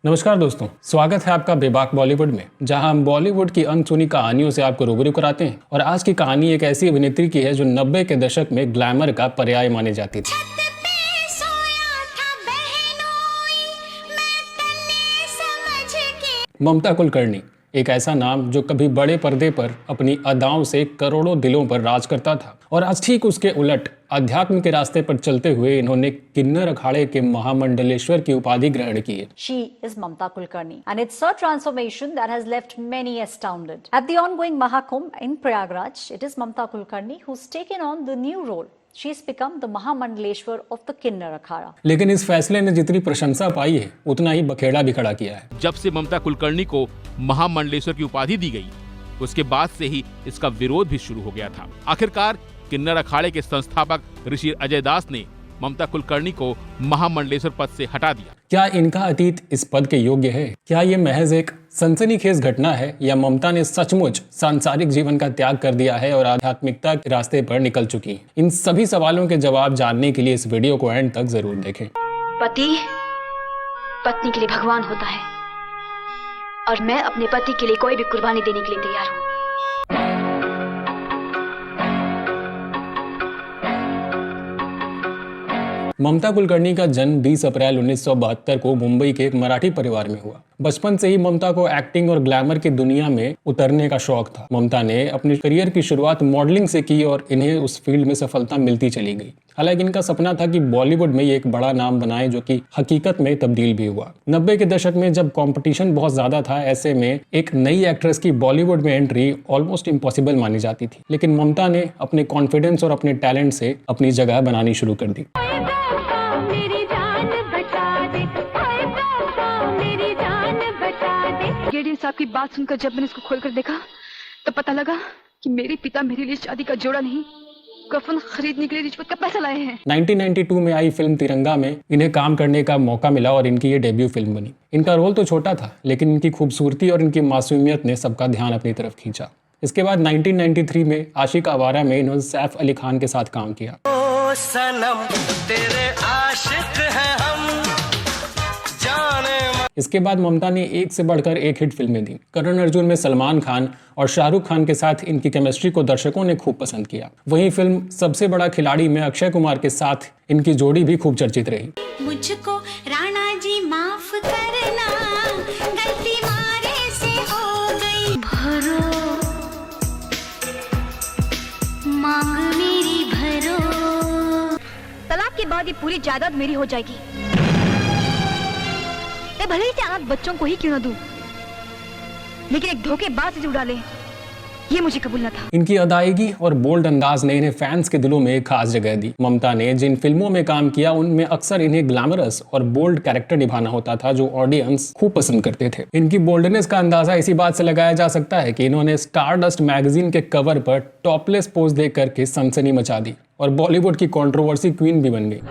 नमस्कार दोस्तों, स्वागत है आपका बेबाक बॉलीवुड में, जहां हम बॉलीवुड की अनसुनी कहानियों से आपको रूबरू कराते हैं। और आज की कहानी एक ऐसी अभिनेत्री की है जो 90 के दशक में ग्लैमर का पर्याय मानी जाती थी। ममता कुलकर्णी एक ऐसा नाम जो कभी बड़े पर्दे पर अपनी अदाओं से करोड़ों दिलों पर राज करता था, और आज ठीक उसके उलट अध्यात्म के रास्ते पर चलते हुए इन्होंने किन्नर अखाड़े के महामंडलेश्वर की उपाधि ग्रहण की है। She is Mamta Kulkarni, and it's her transformation that has left many astounded. At the ongoing Mahakumbh in Prayagraj, it is Mamta Kulkarni who's taken on the new role. She's become the Mahamandeleshwar of the Kinnar Akhada. लेकिन इस फैसले ने जितनी प्रशंसा पाई है उतना ही बखेड़ा भी खड़ा किया है। जब से ममता कुलकर्णी को महामंडलेश्वर की उपाधि दी गई, उसके बाद से ही इसका विरोध भी शुरू हो गया था। आखिरकार किन्नर अखाड़े के संस्थापक ऋषि अजय दास ने ममता कुलकर्णी को महामंडलेश्वर पद से हटा दिया। क्या इनका अतीत इस पद के योग्य है? क्या ये महज एक सनसनीखेज घटना है, या ममता ने सचमुच सांसारिक जीवन का त्याग कर दिया है और आध्यात्मिकता के रास्ते पर निकल चुकी है? इन सभी सवालों के जवाब जानने के लिए इस वीडियो को एंड तक जरूर देखें। पति पत्नी के लिए भगवान होता है, और मैं अपने पति के लिए कोई भी कुर्बानी देने के लिए तैयार हूँ। ममता कुलकर्णी का जन्म 20 अप्रैल 1972 को मुंबई के एक मराठी परिवार में हुआ। बचपन से ही ममता को एक्टिंग और ग्लैमर की दुनिया में उतरने का शौक था। ममता ने अपने करियर की शुरुआत मॉडलिंग से की और इन्हें उस फील्ड में सफलता मिलती चली गई। हालांकि इनका सपना था कि बॉलीवुड में ये एक बड़ा नाम बनाए, जो कि हकीकत में तब्दील भी हुआ। 90 के दशक में जब कंपटीशन बहुत ज्यादा था, ऐसे में एक नई एक्ट्रेस की बॉलीवुड में एंट्री ऑलमोस्ट इम्पॉसिबल मानी जाती थी। लेकिन ममता ने अपने कॉन्फिडेंस और अपने टैलेंट से अपनी जगह बनानी शुरू कर दी। गेडियन साहब की बात सुनकर जब मैंने इसको खोलकर देखा तो पता लगा कि मेरे पिता मेरे लिए शादी का जोड़ा नहीं, कफन खरीदने के लिए रिश्वत का पैसा लाए हैं। 1992 में आई फिल्म तिरंगा में इन्हें काम करने का मौका मिला और इनकी ये डेब्यू फिल्म बनी। इनका रोल तो छोटा था, लेकिन इनकी खूबसूरती और इनकी मासूमियत ने सबका ध्यान अपनी तरफ खींचा। इसके बाद 1993 में आशिक आवारा में इन्होंने सैफ अली खान के साथ काम किया। ओ सनम तेरे आशिक हैं हम, जाने। इसके बाद ममता ने एक से बढ़कर एक हिट फिल्में दी। करण अर्जुन में सलमान खान और शाहरुख खान के साथ इनकी केमिस्ट्री को दर्शकों ने खूब पसंद किया। वहीं फिल्म सबसे बड़ा खिलाड़ी में अक्षय कुमार के साथ इनकी जोड़ी भी खूब चर्चित रही। मुझको राणा जी माफ करना, गलती मारे से हो गई, भरो मांग मेरी भरो। तलाक के बाद ये पूरी जायदाद मेरी हो जाएगी। मैं भले ही से अनाथ बच्चों को ही क्यों न दूं, लेकिन एक धोखेबाज से जुड़ा ले, ये मुझे कबूल न था। इनकी अदायगी और बोल्ड अंदाज ने इन्हें फैंस के दिलों में एक खास जगह दी। ममता ने जिन फिल्मों में काम किया उनमें अक्सर इन्हें ग्लैमरस और बोल्ड कैरेक्टर निभाना होता था, जो ऑडियंस खूब पसंद करते थे। इनकी बोल्डनेस का अंदाजा इसी बात से लगाया जा सकता है कि इन्होंने स्टारडस्ट मैगजीन के कवर पर टॉपलेस पोज दे करके सनसनी मचा दी और बॉलीवुड की कंट्रोवर्सी क्वीन भी बन गई।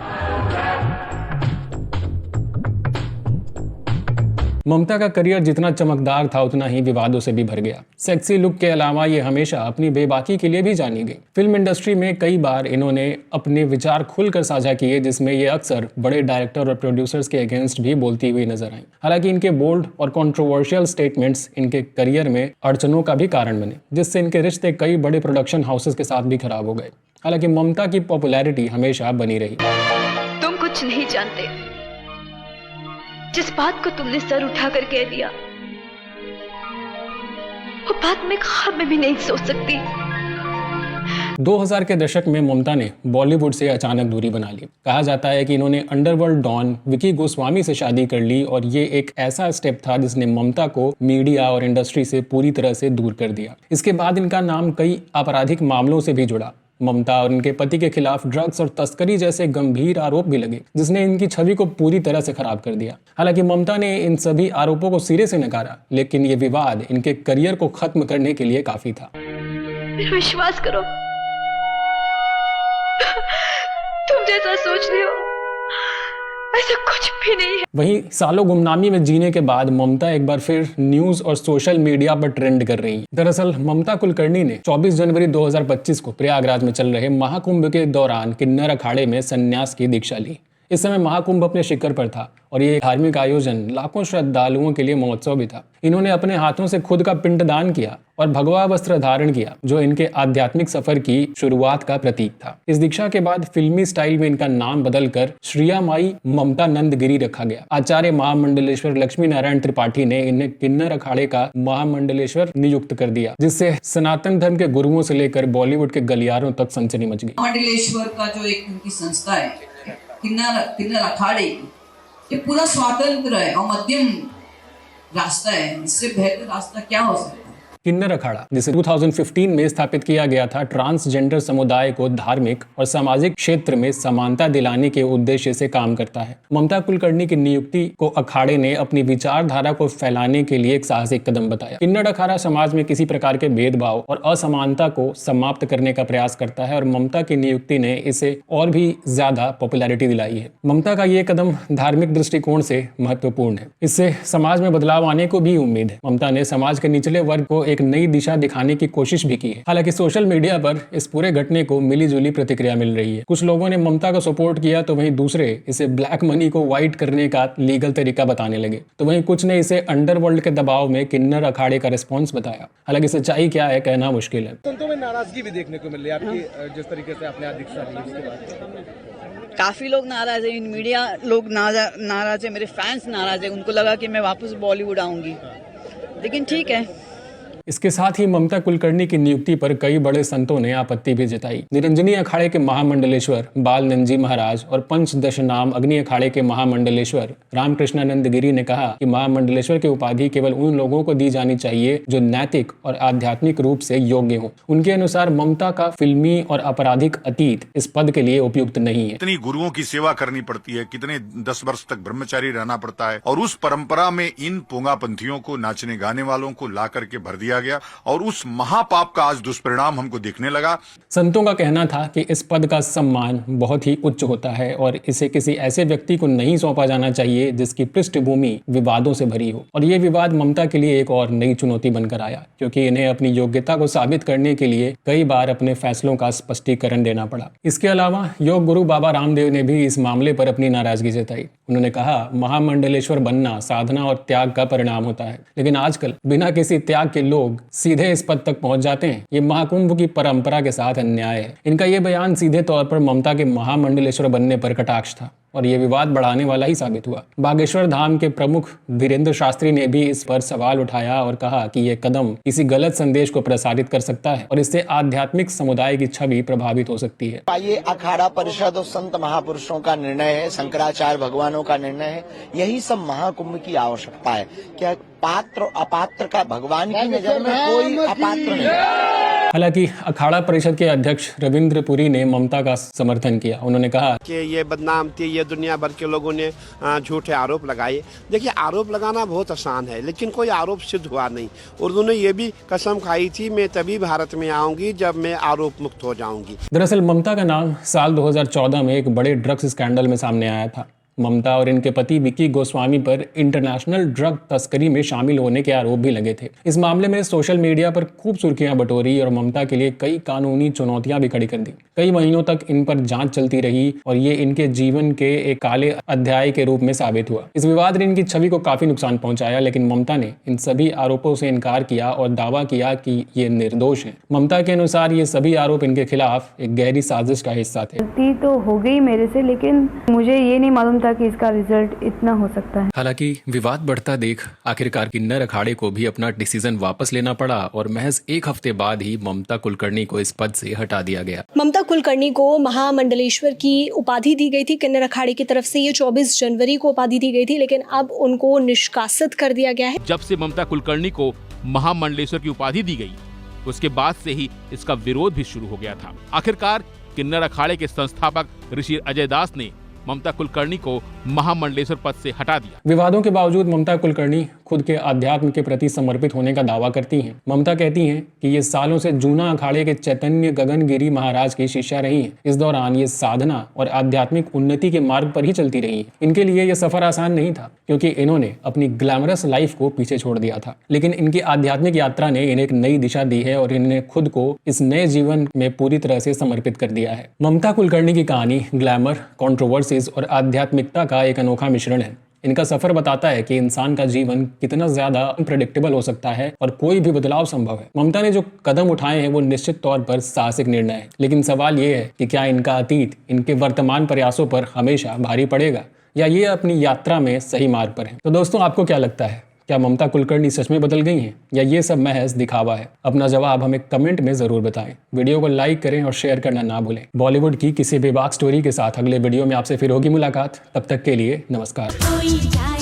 ममता का करियर जितना चमकदार था उतना ही विवादों से भी भर गया। सेक्सी लुक के अलावा ये हमेशा अपनी बेबाकी के लिए भी जानी गई। फिल्म इंडस्ट्री में कई बार इन्होंने अपने विचार खुलकर साझा किए, जिसमें ये अक्सर बड़े डायरेक्टर और प्रोड्यूसर्स के अगेंस्ट भी बोलती हुई नजर आई। हालांकि इनके बोल्ड और कंट्रोवर्शियल स्टेटमेंट्स इनके करियर में अड़चनों का भी कारण बने, जिससे इनके रिश्ते कई बड़े प्रोडक्शन हाउसेस के साथ भी खराब हो गए। हालांकि ममता की पॉपुलैरिटी हमेशा बनी रही। तुम कुछ नहीं जानते, जिस बात को तुमने सर उठाकर कह दिया, वो बात मैं ख्वाब में भी नहीं सोच सकती। 2000 के दशक में ममता ने बॉलीवुड से अचानक दूरी बना ली। कहा जाता है कि इन्होंने अंडरवर्ल्ड डॉन विकी गोस्वामी से शादी कर ली, और ये एक ऐसा स्टेप था जिसने ममता को मीडिया और इंडस्ट्री से पूरी तरह से दूर कर दिया। इसके बाद इनका नाम कई आपराधिक मामलों से भी जुड़ा। ममता और इनके पति के खिलाफ ड्रग्स और तस्करी जैसे गंभीर आरोप भी लगे, जिसने इनकी छवि को पूरी तरह से खराब कर दिया। हालांकि ममता ने इन सभी आरोपों को सिरे से नकारा, लेकिन ये विवाद इनके करियर को खत्म करने के लिए काफी था। विश्वास करो, तुम जैसा सोच रहे हो ऐसा कुछ भी नहीं है। वहीं सालों गुमनामी में जीने के बाद ममता एक बार फिर न्यूज और सोशल मीडिया पर ट्रेंड कर रही है। दरअसल ममता कुलकर्णी ने 24 जनवरी 2025 को प्रयागराज में चल रहे महाकुंभ के दौरान किन्नर अखाड़े में संन्यास की दीक्षा ली। इस समय महाकुंभ अपने शिखर पर था और ये धार्मिक आयोजन लाखों श्रद्धालुओं के लिए महोत्सव भी था। इन्होंने अपने हाथों से खुद का पिंडदान किया और भगवा वस्त्र धारण किया, जो इनके आध्यात्मिक सफर की शुरुआत का प्रतीक था। इस दीक्षा के बाद फिल्मी स्टाइल में इनका नाम बदलकर श्रिया माई ममता नंद गिरी रखा गया। आचार्य महामंडलेश्वर लक्ष्मी नारायण त्रिपाठी ने इन्हें किन्नर अखाड़े का महामंडलेश्वर नियुक्त कर दिया, जिससे सनातन धर्म के गुरुओं से लेकर बॉलीवुड के गलियारों तक सनसनी मच गई। मंडलेश्वर का जो एक उनकी संस्था है किन्नर अखाड़े, ये पूरा स्वतंत्र है और मध्यम रास्ता है। इससे बेहतर रास्ता क्या हो सकता है? किन्नर अखाड़ा, जिसे 2015 में स्थापित किया गया था, ट्रांसजेंडर समुदाय को धार्मिक और सामाजिक क्षेत्र में समानता दिलाने के उद्देश्य से काम करता है। ममता कुलकर्णी की नियुक्ति को अखाड़े ने अपनी विचारधारा को फैलाने के लिए एक साहसिक कदम बताया। किन्नर अखाड़ा समाज में किसी प्रकार के भेदभाव और असमानता को समाप्त करने का प्रयास करता है और ममता की नियुक्ति ने इसे और भी ज्यादा पॉपुलैरिटी दिलाई है। ममता का ये कदम धार्मिक दृष्टिकोण से महत्वपूर्ण है। इससे समाज में बदलाव आने को भी उम्मीद है। ममता ने समाज के निचले वर्ग को एक नई दिशा दिखाने की कोशिश भी की है। हालांकि सोशल मीडिया पर इस पूरे घटने को मिलीजुली प्रतिक्रिया मिल रही है। कुछ लोगों ने ममता को सपोर्ट किया तो वहीं दूसरे इसे ब्लैक मनी को व्हाइट करने का लीगल तरीका बताने लगे, तो वहीं कुछ ने इसे अंडरवर्ल्ड के दबाव में किन्नर अखाड़े का रिस्पॉन्स बताया। हालांकि सच्चाई क्या है कहना मुश्किल है। संतों में नाराजगी भी देखने को मिल रही है आपकी, जिस तरीके से आपने आज दीक्षा ली उसके बाद। काफी लोग नाराज है, इन मीडिया लोग नाराज है, मेरे फैंस नाराज है। उनको लगा कि मैं वापस बॉलीवुड आऊंगी, लेकिन ठीक है। इसके साथ ही ममता कुलकर्णी की नियुक्ति पर कई बड़े संतों ने आपत्ति भी जताई। निरंजनी अखाड़े के महामंडलेश्वर बालनंद जी महाराज और पंचदशनाम अग्नि अखाड़े के महामंडलेश्वर रामकृष्णानंद गिरी ने कहा कि महामंडलेश्वर की उपाधि केवल उन लोगों को दी जानी चाहिए जो नैतिक और आध्यात्मिक रूप से योग्य हों। उनके अनुसार ममता का फिल्मी और आपराधिक अतीत इस पद के लिए उपयुक्त नहीं है। कितनी गुरुओं की सेवा करनी पड़ती है, कितने 10 वर्ष तक ब्रह्मचारी रहना पड़ता है, और उस परंपरा में इन पोंगापंथियों को, नाचने गाने वालों को ला करके भर दिया गया और उस महापाप का आज दुष्परिणाम हमको दिखने लगा। संतों का कहना था कि इस पद का सम्मान बहुत ही उच्च होता है और इसे किसी ऐसे व्यक्ति को नहीं सौंपा जाना चाहिए जिसकी पृष्ठभूमि विवादों से भरी हो। और ये विवाद ममता के लिए एक और नई चुनौती बनकर आया, क्योंकि इन्हें अपनी योग्यता को साबित करने के लिए कई बार अपने फैसलों का स्पष्टीकरण देना पड़ा। इसके अलावा योग गुरु बाबा रामदेव ने भी इस मामले पर अपनी नाराजगी जताई। उन्होंने कहा, महामंडलेश्वर बनना साधना और त्याग का परिणाम होता है, लेकिन आजकल बिना किसी त्याग के लोग सीधे इस पद तक पहुंच जाते हैं। ये महाकुंभ की परंपरा के साथ अन्याय है। इनका ये बयान सीधे तौर पर ममता के महामंडलेश्वर बनने पर कटाक्ष था और ये विवाद बढ़ाने वाला ही साबित हुआ। बागेश्वर धाम के प्रमुख धीरेन्द्र शास्त्री ने भी इस पर सवाल उठाया और कहा कि यह कदम किसी गलत संदेश को प्रसारित कर सकता है और इससे आध्यात्मिक समुदाय की छवि प्रभावित हो सकती है। ये अखाड़ा परिषद और संत महापुरुषों का निर्णय है, शंकराचार्य भगवानों का निर्णय है। यही सब महाकुंभ की आवश्यकता है। क्या पात्र अपात्र का भगवान की नजर में कोई अपात्र नहीं। हालांकि अखाड़ा परिषद के अध्यक्ष रविंद्र पुरी ने ममता का समर्थन किया। उन्होंने कहा कि ये बदनाम थी, ये दुनिया भर के लोगों ने झूठे आरोप लगाए। देखिए, आरोप लगाना बहुत आसान है, लेकिन कोई आरोप सिद्ध हुआ नहीं। उर्दू ने ये भी कसम खाई थी, मैं तभी भारत में आऊंगी जब मैं आरोप मुक्त हो जाऊंगी। दरअसल ममता का नाम साल 2014 में एक बड़े ड्रग्स स्कैंडल में सामने आया था। ममता और इनके पति विकी गोस्वामी पर इंटरनेशनल ड्रग तस्करी में शामिल होने के आरोप भी लगे थे। इस मामले में सोशल मीडिया पर खूब सुर्खियां बटोरी और ममता के लिए कई कानूनी चुनौतियां भी खड़ी कर दी। कई महीनों तक इन पर जांच चलती रही और ये इनके जीवन के एक काले अध्याय के रूप में साबित हुआ। इस विवाद ने इनकी छवि को काफी नुकसान पहुंचाया, लेकिन ममता ने इन सभी आरोपों से इनकार किया और दावा किया कि ये निर्दोष है। ममता के अनुसार ये सभी आरोप इनके खिलाफ एक गहरी साजिश का हिस्सा थे। गलती तो हो गई मेरे से, लेकिन मुझे ये नहीं मालूम कि इसका रिजल्ट इतना हो सकता है। हालांकि विवाद बढ़ता देख आखिरकार किन्नर अखाड़े को भी अपना डिसीजन वापस लेना पड़ा और महज एक हफ्ते बाद ही ममता कुलकर्णी को इस पद से हटा दिया गया। ममता कुलकर्णी को महामंडलेश्वर की उपाधि दी गई थी किन्नर अखाड़े की तरफ से। ये 24 जनवरी को उपाधि दी गई थी, लेकिन अब उनको निष्कासित कर दिया गया है। जब से ममता कुलकर्णी को महामंडलेश्वर की उपाधि दी गई, उसके बाद से ही इसका विरोध भी शुरू हो गया था। आखिरकार किन्नर अखाड़े के संस्थापक ऋषि अजय दास ने ममता कुलकर्णी को महामंडलेश्वर पद से हटा दिया। विवादों के बावजूद ममता कुलकर्णी खुद के अध्यात्म के प्रति समर्पित होने का दावा करती हैं। ममता कहती हैं कि ये सालों से जूना अखाड़े के चैतन्य गगनगिरी महाराज की शिष्या रही हैं। इस दौरान ये साधना और आध्यात्मिक उन्नति के मार्ग पर ही चलती रही हैं। इनके लिए ये सफर आसान नहीं था, क्योंकि इन्होंने अपनी ग्लैमरस लाइफ को पीछे छोड़ दिया था। लेकिन इनकी आध्यात्मिक यात्रा ने इन्हें एक नई दिशा दी है और इन्हें खुद को इस नए जीवन में पूरी तरह से समर्पित कर दिया है। ममता कुलकर्णी की कहानी ग्लैमर, कंट्रोवर्सीज और आध्यात्मिकता का एक अनोखा मिश्रण है। इनका सफर बताता है कि इंसान का जीवन कितना ज्यादा अनप्रेडिक्टेबल हो सकता है और कोई भी बदलाव संभव है। ममता ने जो कदम उठाए हैं वो निश्चित तौर पर साहसिक निर्णय है, लेकिन सवाल ये है कि क्या इनका अतीत इनके वर्तमान प्रयासों पर हमेशा भारी पड़ेगा या ये अपनी यात्रा में सही मार्ग पर है। तो दोस्तों, आपको क्या लगता है? क्या ममता कुलकर्णी सच में बदल गई हैं या ये सब महज दिखावा है? अपना जवाब हमें कमेंट में जरूर बताएं। वीडियो को लाइक करें और शेयर करना ना भूलें। बॉलीवुड की किसी बेबाक स्टोरी के साथ अगले वीडियो में आपसे फिर होगी मुलाकात। तब तक के लिए नमस्कार।